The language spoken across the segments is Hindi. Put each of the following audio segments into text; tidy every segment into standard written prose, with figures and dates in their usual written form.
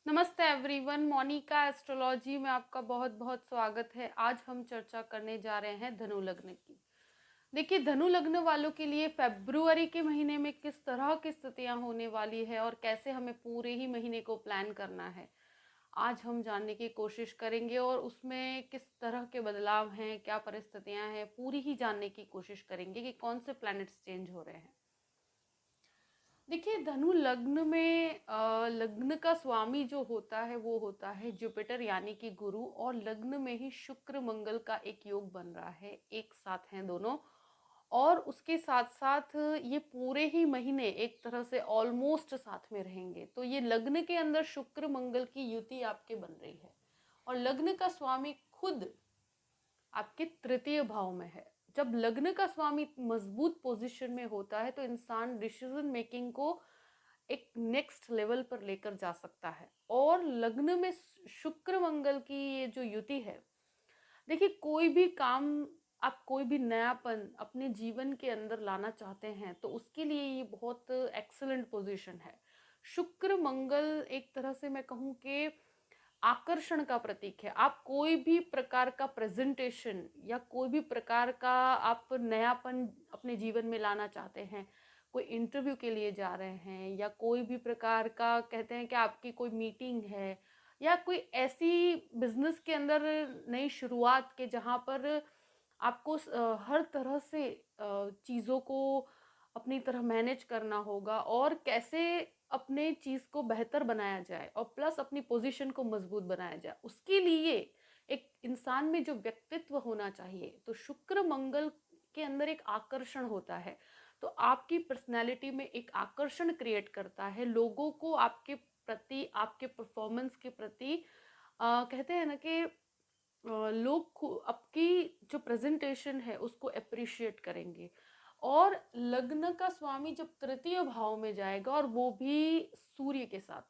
नमस्ते एवरीवन, मोनिका एस्ट्रोलॉजी में आपका बहुत बहुत स्वागत है। आज हम चर्चा करने जा रहे हैं धनु लग्न की। देखिए, धनु लग्न वालों के लिए फरवरी के महीने में किस तरह की स्थितियां होने वाली है और कैसे हमें पूरे ही महीने को प्लान करना है, आज हम जानने की कोशिश करेंगे। और उसमें किस तरह के बदलाव हैं, क्या परिस्थितियां हैं, पूरी ही जानने की कोशिश करेंगे कि कौन से प्लैनेट्स चेंज हो रहे हैं। देखिए, धनु लग्न में लग्न का स्वामी जो होता है वो होता है जुपिटर यानी कि गुरु, और लग्न में ही शुक्र मंगल का एक योग बन रहा है, एक साथ हैं दोनों। और उसके साथ साथ ये पूरे ही महीने एक तरह से ऑलमोस्ट साथ में रहेंगे। तो ये लग्न के अंदर शुक्र मंगल की युति आपके बन रही है, और लग्न का स्वामी खुद आपके तृतीय भाव में है। जब लग्न का स्वामी मजबूत पोजीशन में होता है तो इंसान डिसीजन मेकिंग को एक नेक्स्ट लेवल पर लेकर जा सकता है। और लग्न में शुक्र मंगल की ये जो युति है, देखिए कोई भी काम, आप कोई भी नयापन अपने जीवन के अंदर लाना चाहते हैं तो उसके लिए ये बहुत एक्सलेंट पोजीशन है। शुक्र मंगल एक तरह से मैं कहूँ कि आकर्षण का प्रतीक है। आप कोई भी प्रकार का प्रेजेंटेशन या कोई भी प्रकार का आप नयापन अपने जीवन में लाना चाहते हैं, कोई इंटरव्यू के लिए जा रहे हैं, या कोई भी प्रकार का कहते हैं कि आपकी कोई मीटिंग है, या कोई ऐसी बिजनेस के अंदर नई शुरुआत के जहाँ पर आपको हर तरह से चीज़ों को अपनी तरह मैनेज करना होगा, और कैसे अपने चीज़ को बेहतर बनाया जाए और प्लस अपनी पोजीशन को मजबूत बनाया जाए, उसके लिए एक इंसान में जो व्यक्तित्व होना चाहिए, तो शुक्र मंगल के अंदर एक आकर्षण होता है। तो आपकी पर्सनैलिटी में एक आकर्षण क्रिएट करता है, लोगों को आपके प्रति, आपके परफॉर्मेंस के प्रति कहते हैं ना कि लोग आपकी जो प्रेजेंटेशन है उसको अप्रिशिएट करेंगे। और लग्न का स्वामी जब तृतीय भाव में जाएगा, और वो भी सूर्य के साथ,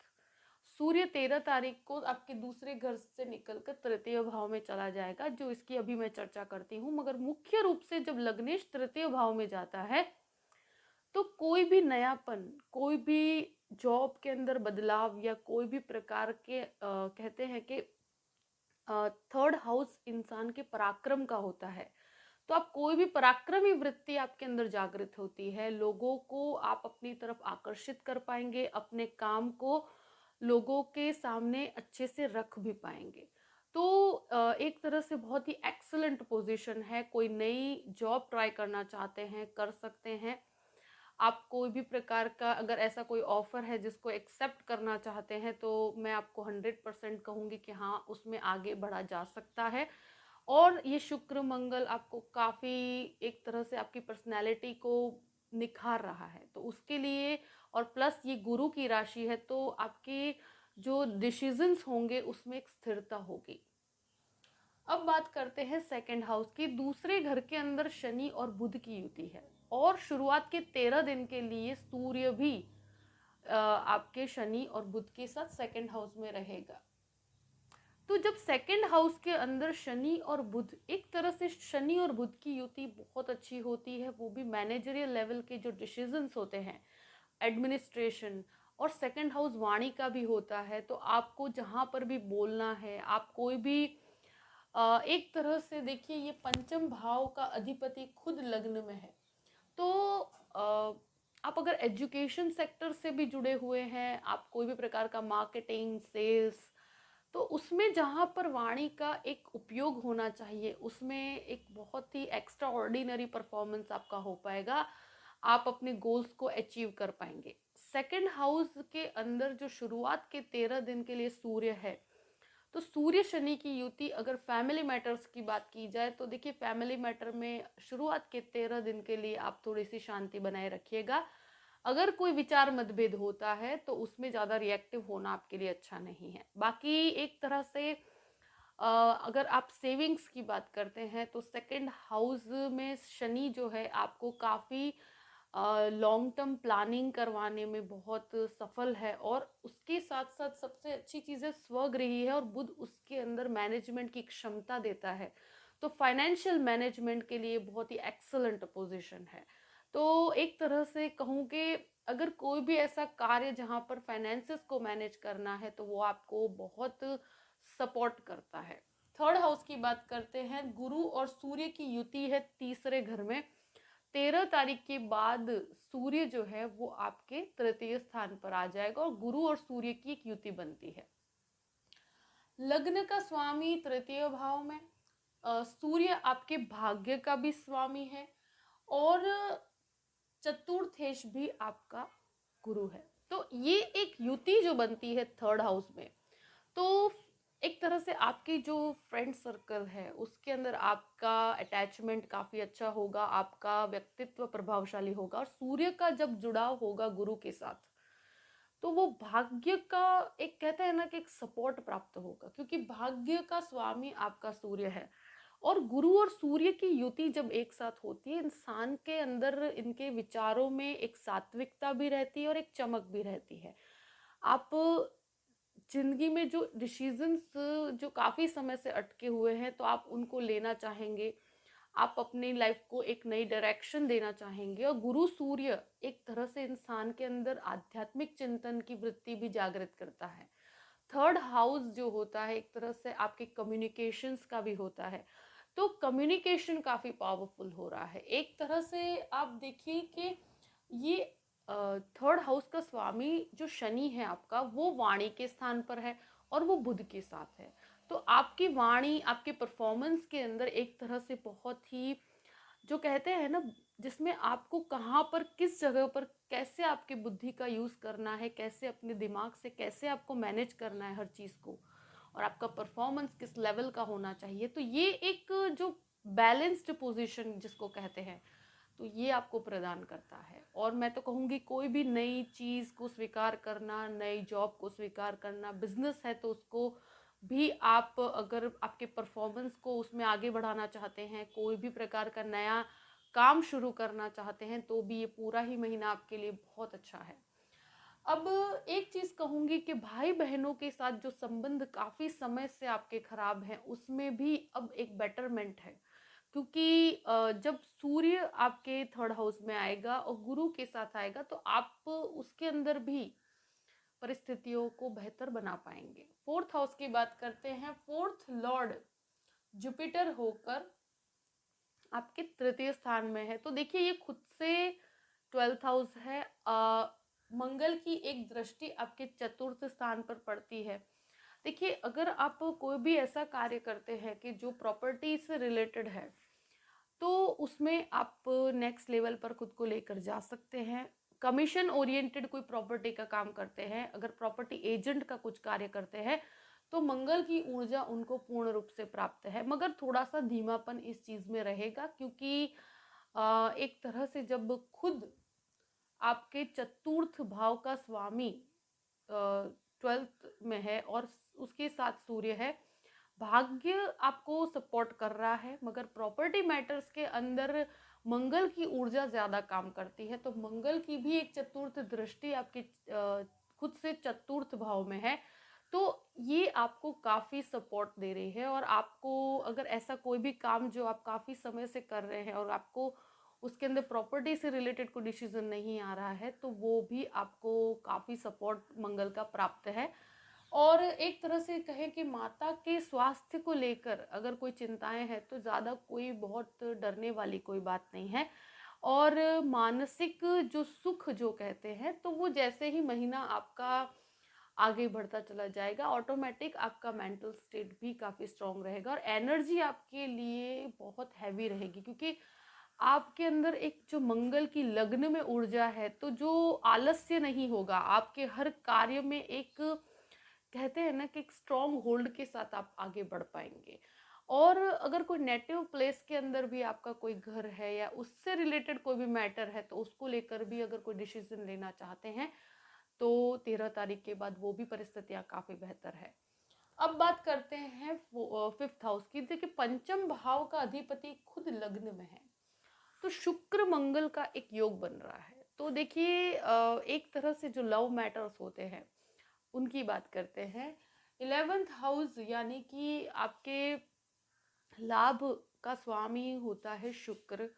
सूर्य 13 तारीख को आपके दूसरे घर से निकलकर तृतीय भाव में चला जाएगा, जो इसकी अभी मैं चर्चा करती हूँ। मगर मुख्य रूप से जब लग्नेश तृतीय भाव में जाता है तो कोई भी नयापन, कोई भी जॉब के अंदर बदलाव, या कोई भी प्रकार के कहते हैं कि थर्ड हाउस इंसान के पराक्रम का होता है। तो आप कोई भी पराक्रमी वृत्ति आपके अंदर जागृत होती है, लोगों को आप अपनी तरफ आकर्षित कर पाएंगे, अपने काम को लोगों के सामने अच्छे से रख भी पाएंगे। तो एक तरह से बहुत ही एक्सलेंट पोजीशन है। कोई नई जॉब ट्राई करना चाहते हैं, कर सकते हैं। आप कोई भी प्रकार का अगर ऐसा कोई ऑफर है जिसको एक्सेप्ट करना चाहते हैं, तो मैं आपको 100% कहूँगी कि हाँ, उसमें आगे बढ़ा जा सकता है। और ये शुक्र मंगल आपको काफ़ी एक तरह से आपकी पर्सनैलिटी को निखार रहा है, तो उसके लिए, और प्लस ये गुरु की राशि है, तो आपके जो डिसीजंस होंगे उसमें एक स्थिरता होगी। अब बात करते हैं सेकंड हाउस की। दूसरे घर के अंदर शनि और बुध की युति है, और शुरुआत के 13 दिन के लिए सूर्य भी आपके शनि और बुध के साथ सेकंड हाउस में रहेगा। तो जब सेकंड हाउस के अंदर शनि और बुध, एक तरह से शनि और बुध की युति बहुत अच्छी होती है, वो भी मैनेजरियल लेवल के जो डिसीजंस होते हैं, एडमिनिस्ट्रेशन, और सेकंड हाउस वाणी का भी होता है। तो आपको जहाँ पर भी बोलना है, आप कोई भी एक तरह से देखिए, ये पंचम भाव का अधिपति खुद लग्न में है। तो आप अगर एजुकेशन सेक्टर से भी जुड़े हुए हैं, आप कोई भी प्रकार का मार्केटिंग, सेल्स, तो उसमें जहाँ पर वाणी का एक उपयोग होना चाहिए, उसमें एक बहुत ही एक्स्ट्रा ऑर्डिनरी परफॉर्मेंस आपका हो पाएगा। आप अपने गोल्स को अचीव कर पाएंगे। सेकंड हाउस के अंदर जो शुरुआत के 13 दिन के लिए सूर्य है, तो सूर्य शनि की युति अगर फैमिली मैटर्स की बात की जाए, तो देखिए फैमिली मैटर में शुरुआत के 13 दिन के लिए आप थोड़ी सी शांति बनाए रखिएगा। अगर कोई विचार मतभेद होता है तो उसमें ज़्यादा रिएक्टिव होना आपके लिए अच्छा नहीं है। बाकी एक तरह से अगर आप सेविंग्स की बात करते हैं, तो सेकंड हाउस में शनि जो है आपको काफ़ी लॉन्ग टर्म प्लानिंग करवाने में बहुत सफल है। और उसके साथ साथ सबसे अच्छी चीज़ है स्वगृही है, और बुध उसके अंदर मैनेजमेंट की क्षमता देता है। तो फाइनेंशियल मैनेजमेंट के लिए बहुत ही एक्सलेंट पोजीशन है। तो एक तरह से कहूँ कि अगर कोई भी ऐसा कार्य जहाँ पर फाइनेंसेस को मैनेज करना है तो वो आपको बहुत सपोर्ट करता है। थर्ड हाउस की बात करते हैं, गुरु और सूर्य की युति है तीसरे घर में। 13 तारीख के बाद सूर्य जो है वो आपके तृतीय स्थान पर आ जाएगा और गुरु और सूर्य की एक युति बनती है। लग्न का स्वामी तृतीय भाव में, सूर्य आपके भाग्य का भी स्वामी है और चतुर्थेश भी आपका गुरु है। तो ये एक युति जो बनती है थर्ड हाउस में, तो एक तरह से आपकी जो फ्रेंड सर्कल है उसके अंदर आपका अटैचमेंट काफ़ी अच्छा होगा, आपका व्यक्तित्व प्रभावशाली होगा। और सूर्य का जब जुड़ाव होगा गुरु के साथ तो वो भाग्य का एक कहते हैं ना कि एक सपोर्ट प्राप्त होगा, क्योंकि भाग्य का स्वामी आपका सूर्य है। और गुरु और सूर्य की युति जब एक साथ होती है, इंसान के अंदर इनके विचारों में एक सात्विकता भी रहती है और एक चमक भी रहती है। आप जिंदगी में जो डिसीजंस जो काफ़ी समय से अटके हुए हैं तो आप उनको लेना चाहेंगे, आप अपनी लाइफ को एक नई डायरेक्शन देना चाहेंगे। और गुरु सूर्य एक तरह से इंसान के अंदर आध्यात्मिक चिंतन की वृत्ति भी जागृत करता है। थर्ड हाउस जो होता है एक तरह से आपके कम्युनिकेशंस का भी होता है, तो कम्युनिकेशन काफ़ी पावरफुल हो रहा है। एक तरह से आप देखिए कि ये थर्ड हाउस का स्वामी जो शनि है आपका, वो वाणी के स्थान पर है और वो बुध के साथ है। तो आपकी वाणी आपके परफॉर्मेंस के अंदर एक तरह से बहुत ही जो कहते हैं ना, जिसमें आपको कहाँ पर किस जगह पर कैसे आपकी बुद्धि का यूज़ करना है, कैसे अपने दिमाग से कैसे आपको मैनेज करना है हर चीज़ को, और आपका परफॉर्मेंस किस लेवल का होना चाहिए। तो ये एक जो बैलेंस्ड पोजीशन जिसको कहते हैं, तो ये आपको प्रदान करता है। और मैं तो कहूँगी कोई भी नई चीज़ को स्वीकार करना, नई जॉब को स्वीकार करना, बिजनेस है तो उसको भी आप अगर आपके परफॉर्मेंस को उसमें आगे बढ़ाना चाहते हैं, कोई भी प्रकार का नया काम शुरू करना चाहते हैं, तो भी ये पूरा ही महीना आपके लिए बहुत अच्छा है। अब एक चीज़ कहूँगी कि भाई बहनों के साथ जो संबंध काफ़ी समय से आपके खराब हैं उसमें भी अब एक बेटरमेंट है, क्योंकि जब सूर्य आपके थर्ड हाउस में आएगा और गुरु के साथ आएगा तो आप उसके अंदर भी परिस्थितियों को बेहतर बना पाएंगे। फोर्थ हाउस की बात करते हैं, फोर्थ लॉर्ड जुपिटर होकर आपके तृतीय स्थान में है। तो देखिए ये खुद से 12th हाउस है। मंगल की एक दृष्टि आपके चतुर्थ स्थान पर पड़ती है। देखिए अगर आप कोई भी ऐसा कार्य करते हैं कि जो प्रॉपर्टी से रिलेटेड है, तो उसमें आप नेक्स्ट लेवल पर खुद को लेकर जा सकते हैं। कमीशन ओरिएंटेड कोई प्रॉपर्टी का काम करते हैं, अगर प्रॉपर्टी एजेंट का कुछ कार्य करते हैं, तो मंगल की ऊर्जा उनको पूर्ण रूप से प्राप्त है। मगर थोड़ा सा धीमापन इस चीज़ में रहेगा, क्योंकि एक तरह से जब खुद आपके चतुर्थ भाव का स्वामी 12th में है और उसके साथ सूर्य है, भाग्य आपको सपोर्ट कर रहा है, मगर प्रॉपर्टी मैटर्स के अंदर मंगल की ऊर्जा ज़्यादा काम करती है। तो मंगल की भी एक चतुर्थ दृष्टि आपके खुद से चतुर्थ भाव में है, तो ये आपको काफ़ी सपोर्ट दे रही है। और आपको अगर ऐसा कोई भी काम जो आप काफ़ी समय से कर रहे हैं और आपको उसके अंदर प्रॉपर्टी से रिलेटेड कोई डिसीजन नहीं आ रहा है, तो वो भी आपको काफ़ी सपोर्ट मंगल का प्राप्त है। और एक तरह से कहें कि माता के स्वास्थ्य को लेकर अगर कोई चिंताएं हैं तो ज़्यादा कोई बहुत डरने वाली कोई बात नहीं है। और मानसिक जो सुख जो कहते हैं, तो वो जैसे ही महीना आपका आगे बढ़ता चला जाएगा, ऑटोमेटिक आपका मेंटल स्टेट भी काफ़ी स्ट्रांग रहेगा और एनर्जी आपके लिए बहुत हैवी रहेगी, क्योंकि आपके अंदर एक जो मंगल की लग्न में ऊर्जा है, तो जो आलस्य नहीं होगा आपके हर कार्य में, एक कहते हैं ना कि एक स्ट्रॉन्ग होल्ड के साथ आप आगे बढ़ पाएंगे। और अगर कोई नेटिव प्लेस के अंदर भी आपका कोई घर है या उससे रिलेटेड कोई भी मैटर है, तो उसको लेकर भी अगर कोई डिसीजन लेना चाहते हैं, तो 13 तारीख के बाद वो भी परिस्थितियाँ काफ़ी बेहतर है। अब बात करते हैं फिफ्थ हाउस की। देखिए पंचम भाव का अधिपति खुद लग्न में है, तो शुक्र मंगल का एक योग बन रहा है। तो देखिए एक तरह से जो लव मैटर्स होते हैं उनकी बात करते हैं। 11th हाउस यानी कि आपके लाभ का स्वामी होता है शुक्र,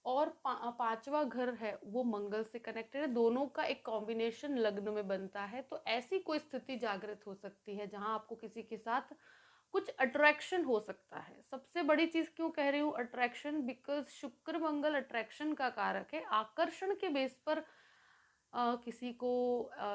और पांचवा घर है वो मंगल से कनेक्टेड है, दोनों का एक कॉम्बिनेशन लग्न में बनता है। तो ऐसी कोई स्थिति जागृत हो सकती है जहां आपको किसी के साथ कुछ अट्रैक्शन हो सकता है। सबसे बड़ी चीज क्यों कह रही हूँ अट्रैक्शन, बिकॉज शुक्र मंगल अट्रैक्शन का कारक है। आकर्षण के बेस पर किसी को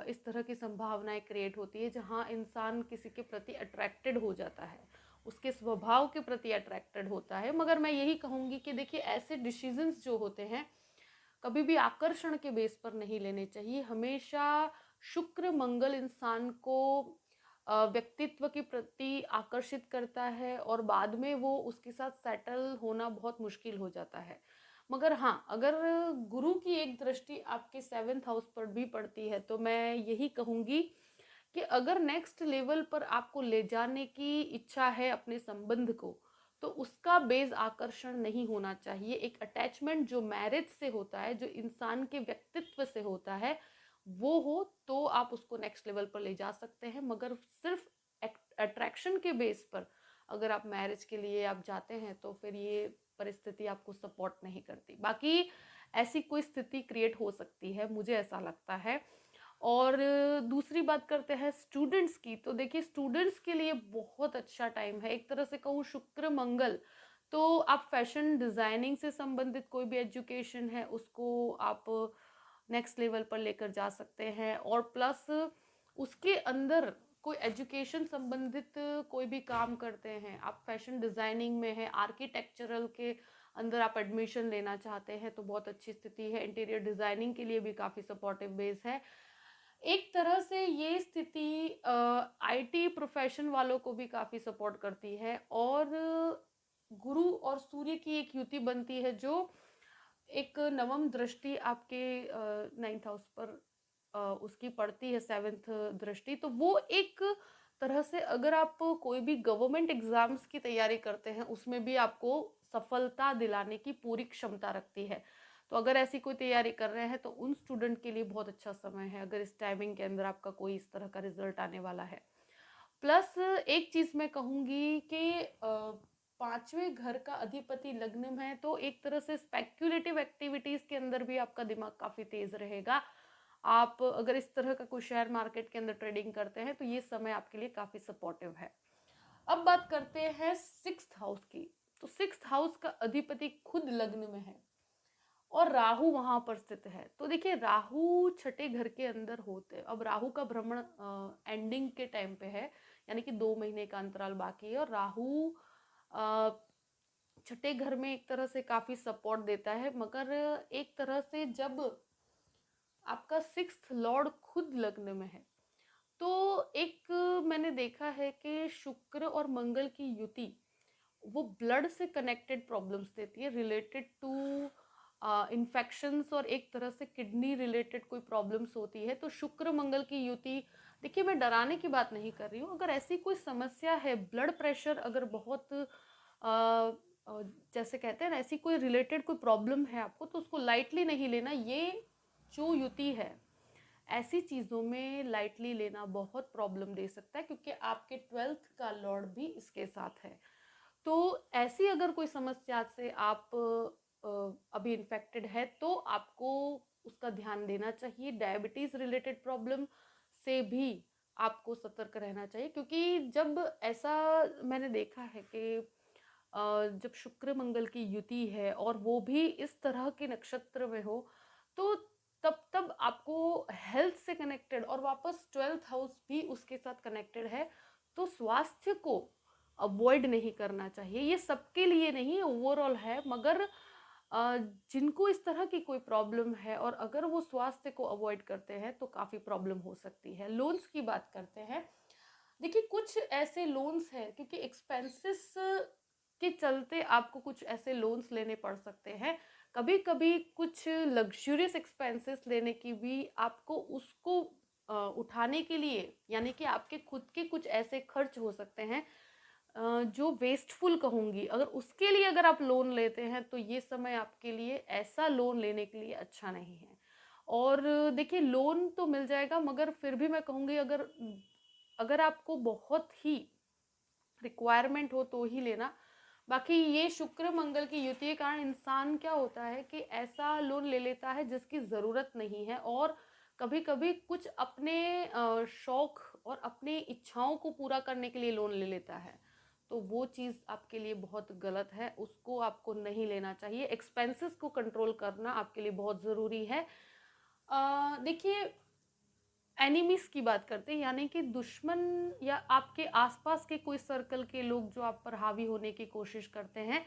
इस तरह की संभावनाएं क्रिएट होती है जहां इंसान किसी के प्रति अट्रैक्टेड हो जाता है, उसके स्वभाव के प्रति अट्रैक्टेड होता है। मगर मैं यही कहूंगी कि देखिए ऐसे डिसीजंस जो होते हैं कभी भी आकर्षण के बेस पर नहीं लेने चाहिए। हमेशा शुक्र मंगल इंसान को व्यक्तित्व के प्रति आकर्षित करता है और बाद में वो उसके साथ सेटल होना बहुत मुश्किल हो जाता है। मगर हाँ, अगर गुरु की एक दृष्टि आपके 7th हाउस पर भी पड़ती है तो मैं यही कहूंगी कि अगर नेक्स्ट लेवल पर आपको ले जाने की इच्छा है अपने संबंध को, तो उसका बेस आकर्षण नहीं होना चाहिए। एक अटैचमेंट जो मैरिज से होता है, जो इंसान के व्यक्तित्व से होता है, वो हो तो आप उसको नेक्स्ट लेवल पर ले जा सकते हैं। मगर सिर्फ अट्रैक्शन के बेस पर अगर आप मैरिज के लिए आप जाते हैं तो फिर ये परिस्थिति आपको सपोर्ट नहीं करती। बाकी ऐसी कोई स्थिति क्रिएट हो सकती है, मुझे ऐसा लगता है। और दूसरी बात करते हैं स्टूडेंट्स की, तो देखिए स्टूडेंट्स के लिए बहुत अच्छा टाइम है। एक तरह से कहूँ शुक्र मंगल, तो आप फैशन डिजाइनिंग से संबंधित कोई भी एजुकेशन है उसको आप नेक्स्ट लेवल पर लेकर जा सकते हैं। और प्लस उसके अंदर कोई एजुकेशन संबंधित कोई भी काम करते हैं, आप फैशन डिजाइनिंग में है, आर्किटेक्चरल के अंदर आप एडमिशन लेना चाहते हैं तो बहुत अच्छी स्थिति है। इंटीरियर डिजाइनिंग के लिए भी काफ़ी सपोर्टिव बेस है। एक तरह से ये स्थिति आईटी प्रोफेशन वालों को भी काफ़ी सपोर्ट करती है। और गुरु और सूर्य की एक युति बनती है जो एक नवम दृष्टि आपके 9th हाउस पर उसकी पड़ती है, 7th दृष्टि। तो वो एक तरह से अगर आप कोई भी गवर्नमेंट एग्जाम्स की तैयारी करते हैं उसमें भी आपको सफलता दिलाने की पूरी क्षमता रखती है। तो अगर ऐसी कोई तैयारी कर रहे हैं तो उन स्टूडेंट के लिए बहुत अच्छा समय है अगर इस टाइमिंग के अंदर आपका कोई इस तरह का रिजल्ट आने वाला है। प्लस एक चीज मैं कहूंगी कि पांचवें घर का अधिपति लग्न में है तो एक तरह से स्पेक्युलेटिव एक्टिविटीज के अंदर भी आपका दिमाग काफी तेज रहेगा। आप अगर इस तरह का कोई शेयर मार्केट के अंदर ट्रेडिंग करते हैं तो ये समय आपके लिए काफी सपोर्टिव है। अब बात करते हैं 6th हाउस की। तो 6th हाउस का अधिपति खुद लग्न में है और राहु वहां पर स्थित है। तो देखिए राहु छठे घर के अंदर होते, अब राहु का भ्रमण एंडिंग के टाइम पे है, यानी कि 2 महीने का अंतराल बाकी है। और राहु छठे घर में एक तरह से काफी सपोर्ट देता है। मगर एक तरह से जब आपका 6th लॉर्ड खुद लग्न में है तो एक मैंने देखा है कि शुक्र और मंगल की युति वो ब्लड से कनेक्टेड प्रॉब्लम्स देती है, रिलेटेड टू इन्फेक्शंस और एक तरह से किडनी रिलेटेड कोई प्रॉब्लम्स होती है। तो शुक्र मंगल की युति, देखिए मैं डराने की बात नहीं कर रही हूँ, अगर ऐसी कोई समस्या है, ब्लड प्रेशर अगर बहुत जैसे कहते हैं ना, ऐसी कोई रिलेटेड कोई प्रॉब्लम है आपको तो उसको लाइटली नहीं लेना। ये जो युति है ऐसी चीज़ों में लाइटली लेना बहुत प्रॉब्लम दे सकता है क्योंकि आपके 12th का लॉर्ड भी इसके साथ है। तो ऐसी अगर कोई समस्या से आप अभी इन्फेक्टेड है तो आपको उसका ध्यान देना चाहिए। डायबिटीज रिलेटेड प्रॉब्लम से भी आपको सतर्क रहना चाहिए क्योंकि जब ऐसा मैंने देखा है कि जब शुक्र मंगल की युति है और वो भी इस तरह के नक्षत्र में हो तो तब तब आपको हेल्थ से कनेक्टेड और वापस 12th हाउस भी उसके साथ कनेक्टेड है तो स्वास्थ्य को अवॉइड नहीं करना चाहिए। ये सबके लिए नहीं, ओवरऑल है। मगर जिनको इस तरह की कोई प्रॉब्लम है और अगर वो स्वास्थ्य को अवॉइड करते हैं तो काफ़ी प्रॉब्लम हो सकती है। लोन्स की बात करते हैं। देखिए कुछ ऐसे लोन्स हैं क्योंकि एक्सपेंसेस के चलते आपको कुछ ऐसे लोन्स लेने पड़ सकते हैं। कभी कभी कुछ लग्जूरियस एक्सपेंसेस लेने की भी आपको उसको उठाने के लिए, यानी कि आपके खुद के कुछ ऐसे खर्च हो सकते हैं जो वेस्टफुल कहूँगी, अगर उसके लिए अगर आप लोन लेते हैं तो ये समय आपके लिए ऐसा लोन लेने के लिए अच्छा नहीं है। और देखिए लोन तो मिल जाएगा मगर फिर भी मैं कहूँगी अगर अगर आपको बहुत ही रिक्वायरमेंट हो तो ही लेना। बाकी ये शुक्र मंगल की युति के कारण इंसान क्या होता है कि ऐसा लोन ले लेता है जिसकी ज़रूरत नहीं है, और कभी कभी कुछ अपने शौक और अपनी इच्छाओं को पूरा करने के लिए लोन ले लेता है। तो वो चीज़ आपके लिए बहुत गलत है, उसको आपको नहीं लेना चाहिए। एक्सपेंसेस को कंट्रोल करना आपके लिए बहुत ज़रूरी है। देखिए, एनिमीज की बात करते हैं, यानी कि दुश्मन या आपके आसपास के कोई सर्कल के लोग जो आप पर हावी होने की कोशिश करते हैं,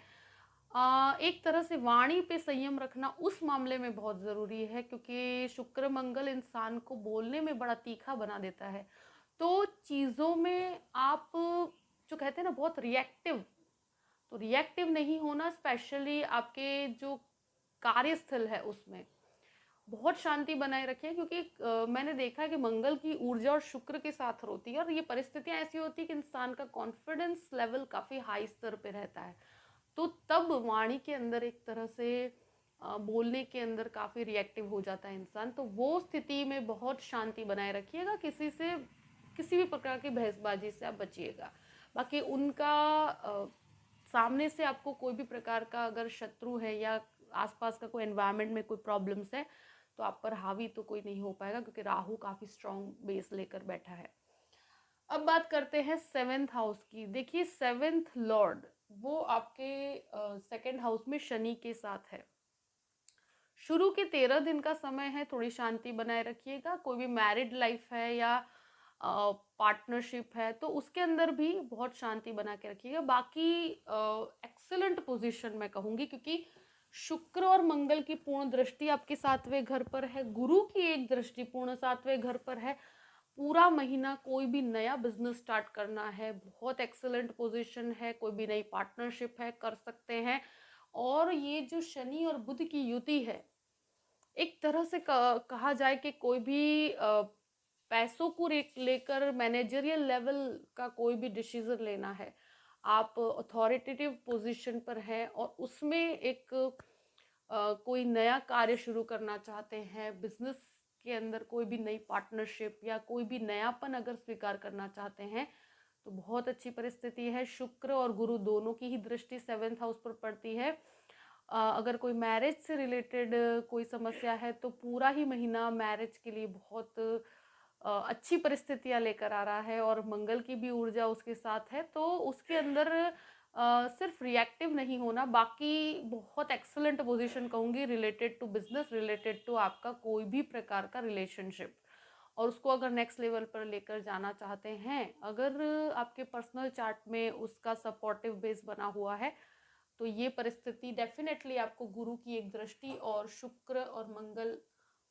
एक तरह से वाणी पे संयम रखना उस मामले में बहुत ज़रूरी है, क्योंकि शुक्र मंगल इंसान को बोलने में बड़ा तीखा बना देता है। तो चीज़ों में आप जो कहते हैं ना बहुत रिएक्टिव, तो रिएक्टिव नहीं होना, स्पेशली आपके जो कार्यस्थल है उसमें बहुत शांति बनाए रखें, क्योंकि मैंने देखा है कि मंगल की ऊर्जा और शुक्र के साथ होती है, और ये परिस्थितियां ऐसी होती है कि इंसान का कॉन्फिडेंस लेवल काफ़ी हाई स्तर पे रहता है। तो तब वाणी के अंदर एक तरह से बोलने के अंदर काफ़ी रिएक्टिव हो जाता है इंसान। तो वो स्थिति में बहुत शांति बनाए रखिएगा, किसी से किसी भी प्रकार की बहसबाजी से आप बचिएगा। बाकी उनका सामने से आपको कोई भी प्रकार का अगर शत्रु है या आसपास का कोई एनवायरनमेंट में कोई प्रॉब्लम्स है, तो आप पर हावी तो कोई नहीं हो पाएगा, क्योंकि राहु काफ़ी स्ट्रॉन्ग बेस लेकर बैठा है। अब बात करते हैं सेवेंथ हाउस की। देखिए, सेवेंथ लॉर्ड वो आपके सेकेंड हाउस में शनि के साथ है। शुरू के 13 दिन का समय है, थोड़ी शांति बनाए रखिएगा। कोई भी मैरिड लाइफ है या पार्टनरशिप है तो उसके अंदर भी बहुत शांति बना के रखिएगा। बाकी एक्सेलेंट पोजीशन मैं कहूँगी, क्योंकि शुक्र और मंगल की पूर्ण दृष्टि आपके 7वें घर पर है, गुरु की एक दृष्टि पूर्ण 7वें घर पर है। पूरा महीना कोई भी नया बिजनेस स्टार्ट करना है, बहुत एक्सेलेंट पोजीशन है। कोई भी नई पार्टनरशिप है, कर सकते हैं। और ये जो शनि और बुध की युति है, एक तरह से कहा जाए कि कोई भी पैसों को लेकर मैनेजरियल लेवल का कोई भी डिसीजन लेना है, आप अथॉरिटेटिव पोजीशन पर है और उसमें एक कोई नया कार्य शुरू करना चाहते हैं, बिजनेस के अंदर कोई भी नई पार्टनरशिप या कोई भी नयापन अगर स्वीकार करना चाहते हैं, तो बहुत अच्छी परिस्थिति है। शुक्र और गुरु दोनों की ही दृष्टि सेवेंथ हाउस पर पड़ती है। अगर कोई मैरिज से रिलेटेड कोई समस्या है तो पूरा ही महीना मैरिज के लिए बहुत अच्छी परिस्थितियां लेकर आ रहा है, और मंगल की भी ऊर्जा उसके साथ है। तो उसके अंदर सिर्फ रिएक्टिव नहीं होना, बाकी बहुत एक्सलेंट पोजीशन कहूँगी related to business, related to आपका कोई भी प्रकार का रिलेशनशिप, और उसको अगर नेक्स्ट लेवल पर लेकर जाना चाहते हैं, अगर आपके पर्सनल चार्ट में उसका सपोर्टिव बेस बना हुआ है, तो ये परिस्थिति डेफिनेटली आपको गुरु की एक दृष्टि और शुक्र और मंगल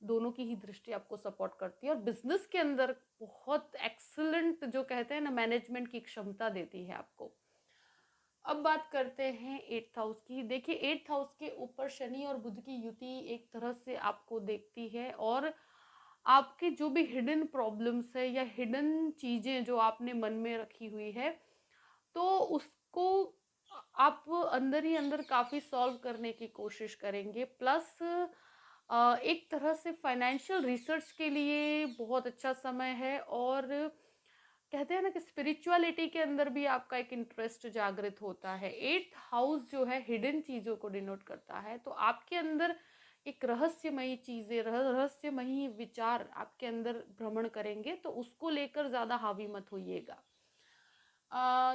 दोनों की ही दृष्टि आपको सपोर्ट करती है, और बिजनेस के अंदर बहुत एक्सीलेंट जो कहते हैं ना मैनेजमेंट की क्षमता देती है आपको। अब बात करते हैं एट्थ हाउस की। देखिए, एट्थ हाउस के ऊपर शनि और बुध की युति एक तरह से आपको देखती है, और आपके जो भी हिडन प्रॉब्लम्स है या हिडन चीजें जो आपने मन में रखी हुई है, तो उसको आप अंदर ही अंदर काफ़ी सॉल्व करने की कोशिश करेंगे। प्लस एक तरह से फाइनेंशियल रिसर्च के लिए बहुत अच्छा समय है, और कहते हैं ना कि स्पिरिचुअलिटी के अंदर भी आपका एक इंटरेस्ट जागृत होता है। एट्थ हाउस जो है हिडन चीज़ों को डिनोट करता है, तो आपके अंदर एक रहस्यमयी चीज़ें, रहस्यमयी विचार आपके अंदर भ्रमण करेंगे, तो उसको लेकर ज़्यादा हावी मत होइएगा।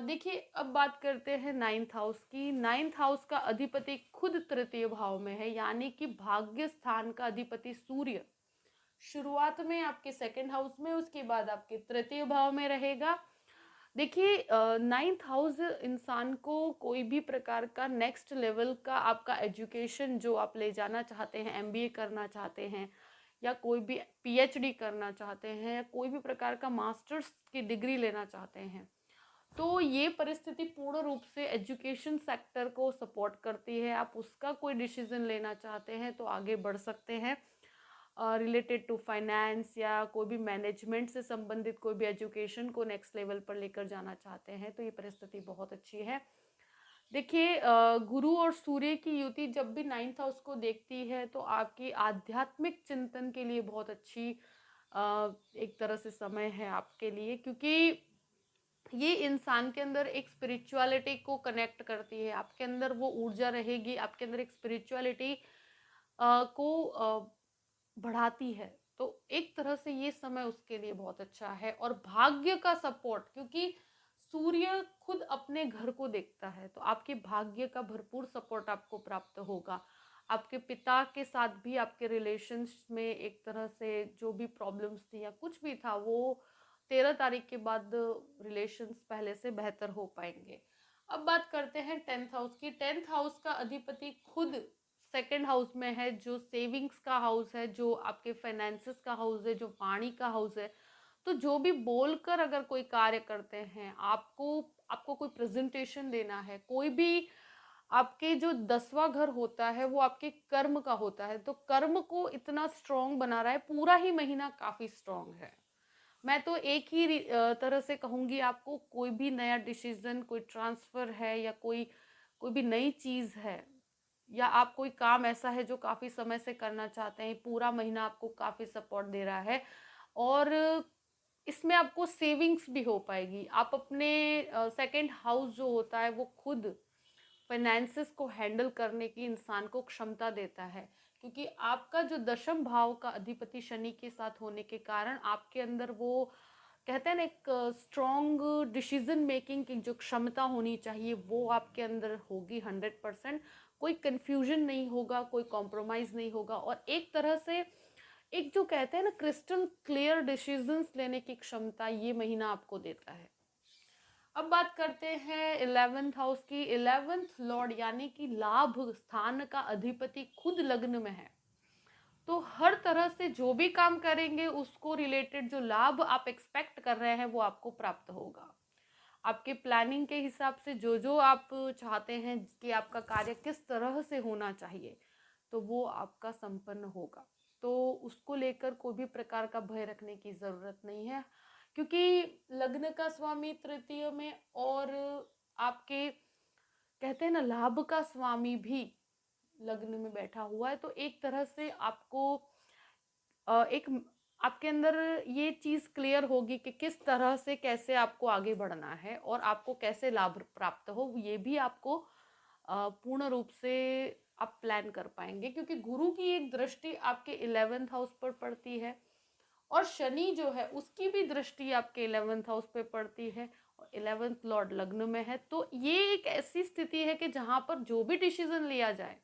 देखिए, अब बात करते हैं नाइन्थ हाउस की। नाइन्थ हाउस का अधिपति खुद तृतीय भाव में है, यानी कि भाग्य स्थान का अधिपति सूर्य शुरुआत में आपके सेकंड हाउस में, उसके बाद आपके तृतीय भाव में रहेगा। देखिए, नाइन्थ हाउस इंसान को कोई भी प्रकार का नेक्स्ट लेवल का आपका एजुकेशन जो आप ले जाना चाहते हैं, एमबीए करना चाहते हैं या कोई भी पीएचडी करना चाहते हैं या कोई भी प्रकार का मास्टर्स की डिग्री लेना चाहते हैं, तो ये परिस्थिति पूर्ण रूप से एजुकेशन सेक्टर को सपोर्ट करती है। आप उसका कोई डिसीजन लेना चाहते हैं तो आगे बढ़ सकते हैं। रिलेटेड टू फाइनेंस या कोई भी मैनेजमेंट से संबंधित कोई भी एजुकेशन को नेक्स्ट लेवल पर लेकर जाना चाहते हैं, तो ये परिस्थिति बहुत अच्छी है। देखिए, गुरु और सूर्य की युति जब भी नाइन्थ हाउस को देखती है, तो आपकी आध्यात्मिक चिंतन के लिए बहुत अच्छी एक तरह से समय है आपके लिए, क्योंकि ये इंसान के अंदर एक स्पिरिचुअलिटी को कनेक्ट करती है, आपके अंदर वो ऊर्जा रहेगी, आपके अंदर एक स्पिरिचुअलिटी को बढ़ाती है। तो एक तरह से ये समय उसके लिए बहुत अच्छा है। और भाग्य का सपोर्ट, क्योंकि सूर्य खुद अपने घर को देखता है, तो आपके भाग्य का भरपूर सपोर्ट आपको प्राप्त होगा। आपके पिता के साथ भी आपके रिलेशंस में एक तरह से जो भी प्रॉब्लम्स थी या कुछ भी था, वो 13 तारीख के बाद रिलेशंस पहले से बेहतर हो पाएंगे। अब बात करते हैं 10th हाउस की। 10th हाउस का अधिपति खुद सेकंड हाउस में है, जो सेविंग्स का हाउस है, जो आपके फाइनेंसेस का हाउस है, जो वाणी का हाउस है। तो जो भी बोलकर अगर कोई कार्य करते हैं, आपको आपको कोई प्रेजेंटेशन देना है, कोई भी आपके जो 10वां घर होता है वो आपके कर्म का होता है, तो कर्म को इतना स्ट्रांग बना रहा है, पूरा ही महीना काफी स्ट्रांग है। मैं तो एक ही तरह से कहूंगी आपको, कोई भी नया डिसीजन, कोई ट्रांसफर है या कोई कोई भी नई चीज है, या आप कोई काम ऐसा है जो काफी समय से करना चाहते हैं, पूरा महीना आपको काफी सपोर्ट दे रहा है। और इसमें आपको सेविंग्स भी हो पाएगी। आप अपने सेकंड हाउस जो होता है वो खुद फाइनेंसेस को हैंडल करने की इंसान को क्षमता देता है, क्योंकि आपका जो दशम भाव का अधिपति शनि के साथ होने के कारण आपके अंदर वो कहते हैं ना, एक स्ट्रॉन्ग डिसीजन मेकिंग की जो क्षमता होनी चाहिए वो आपके अंदर होगी 100%। कोई कंफ्यूजन नहीं होगा, कोई कॉम्प्रोमाइज नहीं होगा, और एक तरह से एक जो कहते हैं ना क्रिस्टल क्लियर डिसीजंस लेने की क्षमता ये महीना आपको देता है। अब बात करते हैं 11th हाउस की। 11th लॉर्ड यानी कि लाभ स्थान का अधिपति खुद लग्न में है, तो हर तरह से जो भी काम करेंगे उसको रिलेटेड जो लाभ आप एक्सपेक्ट कर रहे हैं वो आपको प्राप्त होगा। आपके प्लानिंग के हिसाब से जो जो आप चाहते हैं कि आपका कार्य किस तरह से होना चाहिए, तो वो आपका संपन्न होगा। तो उसको लेकर कोई भी प्रकार का भय रखने की ज़रूरत नहीं है, क्योंकि लग्न का स्वामी तृतीय में, और आपके कहते हैं ना लाभ का स्वामी भी लग्न में बैठा हुआ है, तो एक तरह से आपको एक आपके अंदर ये चीज क्लियर होगी कि किस तरह से कैसे आपको आगे बढ़ना है और आपको कैसे लाभ प्राप्त हो, ये भी आपको पूर्ण रूप से आप प्लान कर पाएंगे, क्योंकि गुरु की एक दृष्टि आपके 11th हाउस पर पड़ती है, और शनि जो है उसकी भी दृष्टि आपके 11th हाउस पे पड़ती है, और 11th लॉर्ड लग्न में है। तो ये एक ऐसी स्थिति है कि जहां पर जो भी डिसीजन लिया जाए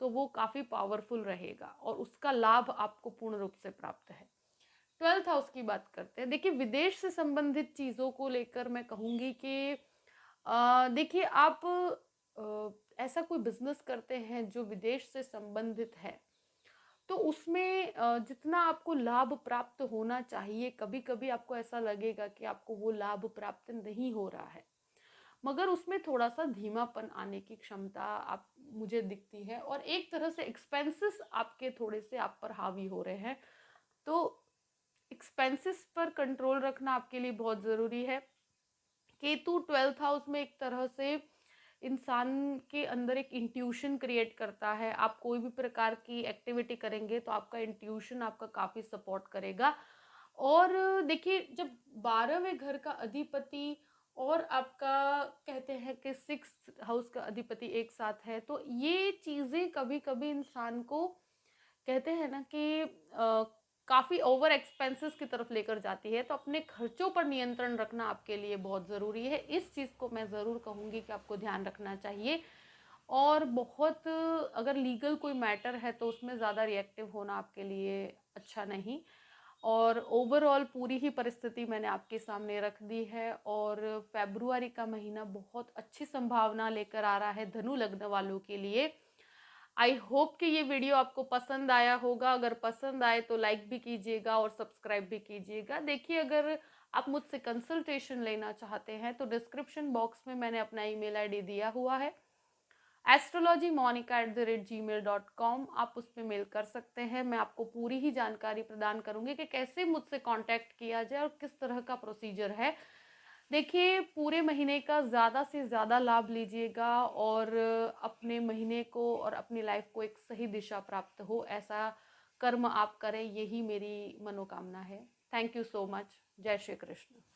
तो वो काफी पावरफुल रहेगा और उसका लाभ आपको पूर्ण रूप से प्राप्त है। 12th हाउस की बात करते हैं। देखिए, विदेश से संबंधित चीजों को लेकर मैं कहूंगी कि देखिए, आप ऐसा कोई बिजनेस करते हैं जो विदेश से संबंधित है, तो उसमें जितना आपको लाभ प्राप्त होना चाहिए, कभी कभी आपको ऐसा लगेगा कि आपको वो लाभ प्राप्त नहीं हो रहा है, मगर उसमें थोड़ा सा धीमापन आने की क्षमता आप मुझे दिखती है, और एक तरह से एक्सपेंसेस आपके थोड़े से आप पर हावी हो रहे हैं। तो एक्सपेंसेस पर कंट्रोल रखना आपके लिए बहुत ज़रूरी है। केतु 12th हाउस में एक तरह से इंसान के अंदर एक इंट्यूशन क्रिएट करता है। आप कोई भी प्रकार की एक्टिविटी करेंगे तो आपका इंट्यूशन आपका काफ़ी सपोर्ट करेगा। और देखिए, जब 12वें घर का अधिपति और आपका कहते हैं कि 6th हाउस का अधिपति एक साथ है, तो ये चीज़ें कभी कभी इंसान को कहते हैं ना कि काफ़ी ओवर एक्सपेंसेस की तरफ लेकर जाती है, तो अपने खर्चों पर नियंत्रण रखना आपके लिए बहुत ज़रूरी है। इस चीज़ को मैं ज़रूर कहूँगी कि आपको ध्यान रखना चाहिए। और बहुत अगर लीगल कोई मैटर है तो उसमें ज़्यादा रिएक्टिव होना आपके लिए अच्छा नहीं। और ओवरऑल पूरी ही परिस्थिति मैंने आपके सामने रख दी है, और फेब्रुआरी का महीना बहुत अच्छी संभावना लेकर आ रहा है धनु लग्न वालों के लिए। आई होप कि ये वीडियो आपको पसंद आया होगा। अगर पसंद आए तो लाइक भी कीजिएगा और सब्सक्राइब भी कीजिएगा। देखिए, अगर आप मुझसे कंसल्टेशन लेना चाहते हैं तो डिस्क्रिप्शन बॉक्स में मैंने अपना ईमेल आईडी दिया हुआ है, astrologymonica@gmail.com। आप उस पर मेल कर सकते हैं। मैं आपको पूरी ही जानकारी प्रदान करूंगी कि कैसे मुझसे कांटेक्ट किया जाए और किस तरह का प्रोसीजर है। देखिए, पूरे महीने का ज़्यादा से ज़्यादा लाभ लीजिएगा और अपने महीने को और अपनी लाइफ को एक सही दिशा प्राप्त हो, ऐसा कर्म आप करें, यही मेरी मनोकामना है। Thank you so much. जय श्री कृष्ण।